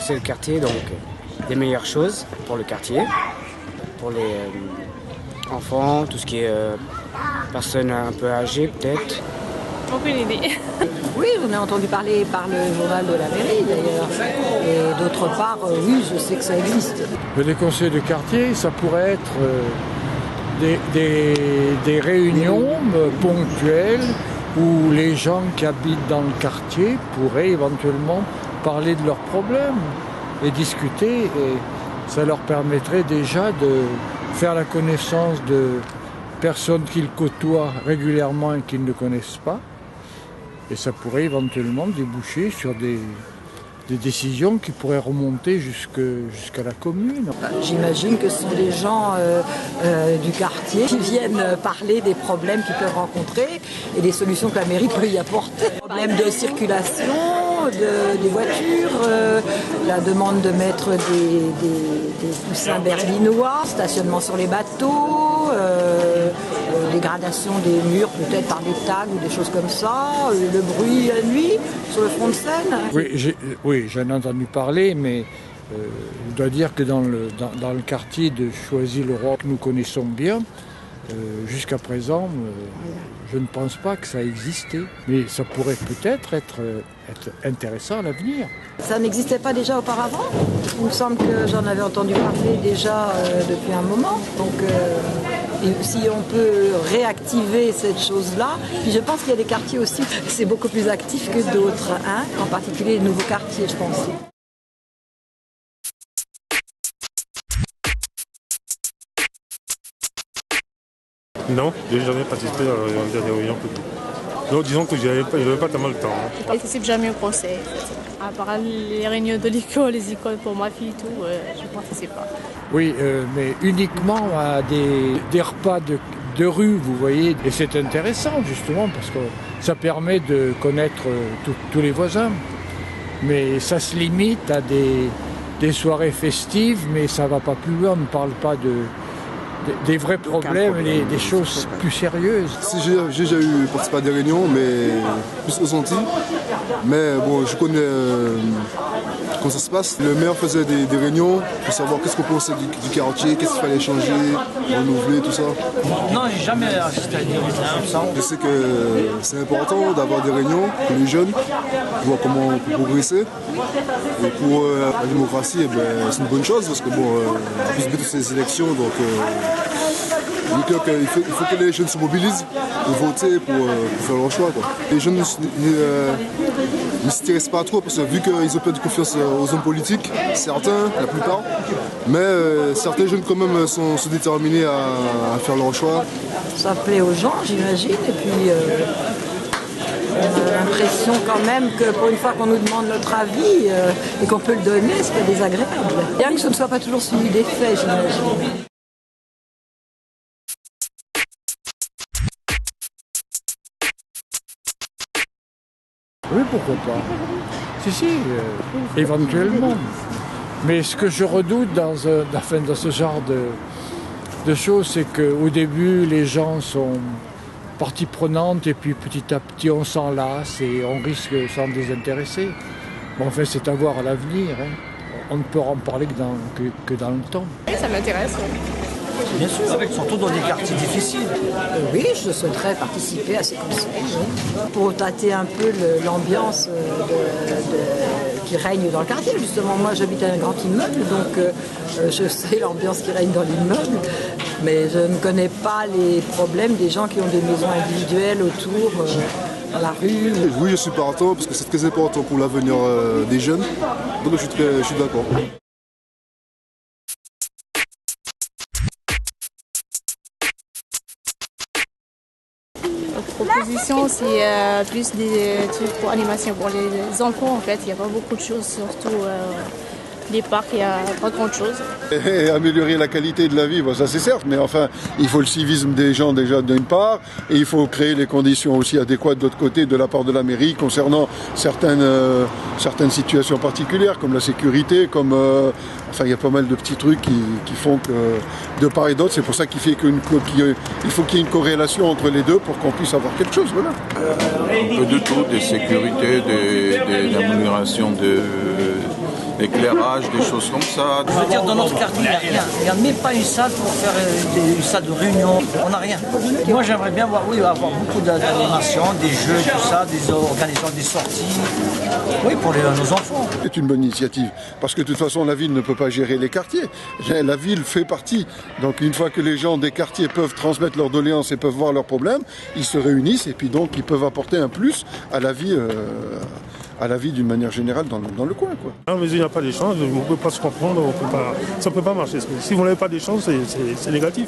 c'est le quartier, donc des meilleures choses pour le quartier, pour les enfants, tout ce qui est personnes un peu âgées peut-être. Aucune idée. Oui, j'en ai entendu parler par le journal de la mairie d'ailleurs. Et d'autre part, oui, je sais que ça existe. Les conseils de quartier, ça pourrait être des réunions ponctuelles où les gens qui habitent dans le quartier pourraient éventuellement parler de leurs problèmes et discuter. Et ça leur permettrait déjà de faire la connaissance de personnes qu'ils côtoient régulièrement et qu'ils ne connaissent pas. Et ça pourrait éventuellement déboucher sur des décisions qui pourraient remonter jusqu'à la commune. J'imagine que ce sont des gens du quartier qui viennent parler des problèmes qu'ils peuvent rencontrer et des solutions que la mairie peut y apporter. Problèmes de circulation, des voitures, la demande de mettre des coussins berlinois, stationnement sur les bateaux, dégradation des murs peut-être par des tags ou des choses comme ça, le bruit la nuit sur le front de Seine. Oui, j'en ai entendu parler, mais je dois dire que dans le quartier de Choisy-le-Roi que nous connaissons bien, jusqu'à présent, je ne pense pas que ça existait. Mais ça pourrait peut-être être intéressant à l'avenir. Ça n'existait pas déjà auparavant. Il me semble que j'en avais entendu parler déjà depuis un moment. Donc si on peut réactiver cette chose-là, puis je pense qu'il y a des quartiers aussi, c'est beaucoup plus actif que d'autres, hein, en particulier les nouveaux quartiers, je pense. Non, j'ai jamais participé à des réunions publiques. Donc disons que je n'avais pas tellement le temps. Je participe jamais au conseil. À part les réunions de l'école, les écoles pour ma fille et tout, je ne participe pas. Oui, mais uniquement à des repas de rue, vous voyez. Et c'est intéressant justement parce que ça permet de connaître tous les voisins. Mais ça se limite à des soirées festives, mais ça ne va pas plus loin. On ne parle pas des vrais problèmes, des choses plus sérieuses. Si j'ai déjà eu participé à des réunions, mais plus aux Antilles. Mais bon, je connais comment ça se passe. Le maire faisait des réunions pour savoir qu'est-ce qu'on pensait du quartier, qu'est-ce qu'il fallait changer, renouveler, tout ça. Non, j'ai jamais assisté à des réunions. Je sais que c'est important d'avoir des réunions pour les jeunes, pour voir comment on peut progresser. Et pour la démocratie, eh ben, c'est une bonne chose parce que bon, on se met toutes ces élections, donc il faut que les jeunes se mobilisent pour voter, pour faire leur choix, quoi. Les jeunes ne s'intéressent pas trop parce que vu qu'ils ont perdu confiance aux hommes politiques, certains, la plupart, mais certains jeunes quand même sont déterminés à faire leur choix. Ça plaît aux gens, j'imagine, et puis on a l'impression quand même que pour une fois qu'on nous demande notre avis et qu'on peut le donner, c'est pas désagréable. Bien que ce ne soit pas toujours suivi des faits, j'imagine. Oui, pourquoi pas. Si, éventuellement. Mais ce que je redoute dans ce genre de choses, c'est qu'au début, les gens sont partie prenante et puis petit à petit, on s'en lasse et on risque de s'en désintéresser. Bon, enfin, c'est à voir à l'avenir. Hein. On ne peut en parler que dans le temps. Oui, ça m'intéresse. Bien sûr, surtout dans des quartiers difficiles. Oui, je souhaiterais participer à ces conseils, oui, pour tâter un peu l'ambiance qui règne dans le quartier. Justement, moi j'habite à un grand immeuble, donc je sais l'ambiance qui règne dans l'immeuble, mais je ne connais pas les problèmes des gens qui ont des maisons individuelles autour, dans la rue. Oui, je suis partant parce que c'est très important pour l'avenir des jeunes, donc je suis d'accord. Notre proposition, c'est plus des trucs pour animation pour les enfants en fait. Il n'y a pas beaucoup de choses, surtout les parcs, il n'y a pas grand chose. Et améliorer la qualité de la vie, bon, ça c'est certes, mais enfin, il faut le civisme des gens déjà d'une part, et il faut créer les conditions aussi adéquates de l'autre côté de la part de la mairie concernant certaines situations particulières, comme la sécurité, comme enfin il y a pas mal de petits trucs qui font que de part et d'autre, c'est pour ça qu'il faut qu'il y ait une corrélation entre les deux pour qu'on puisse avoir quelque chose, voilà. Un peu de tout, des sécurités, des améliorations éclairage, des choses comme ça. Je veux dire, dans notre quartier, il n'y a rien. Il n'y a même pas une salle pour faire une salle de réunion. On n'a rien. Moi, j'aimerais bien voir, avoir beaucoup d'animations, des jeux, tout ça, des organisations, des sorties. Oui, pour nos enfants. C'est une bonne initiative, parce que de toute façon, la ville ne peut pas gérer les quartiers. La ville fait partie. Donc, une fois que les gens des quartiers peuvent transmettre leurs doléances et peuvent voir leurs problèmes, ils se réunissent et puis donc ils peuvent apporter un plus à la vie d'une manière générale dans le coin, quoi. Non, mais il n'y a pas d'échange, on ne peut pas se comprendre, ça ne peut pas marcher. Si vous n'avez pas d'échange, c'est négatif.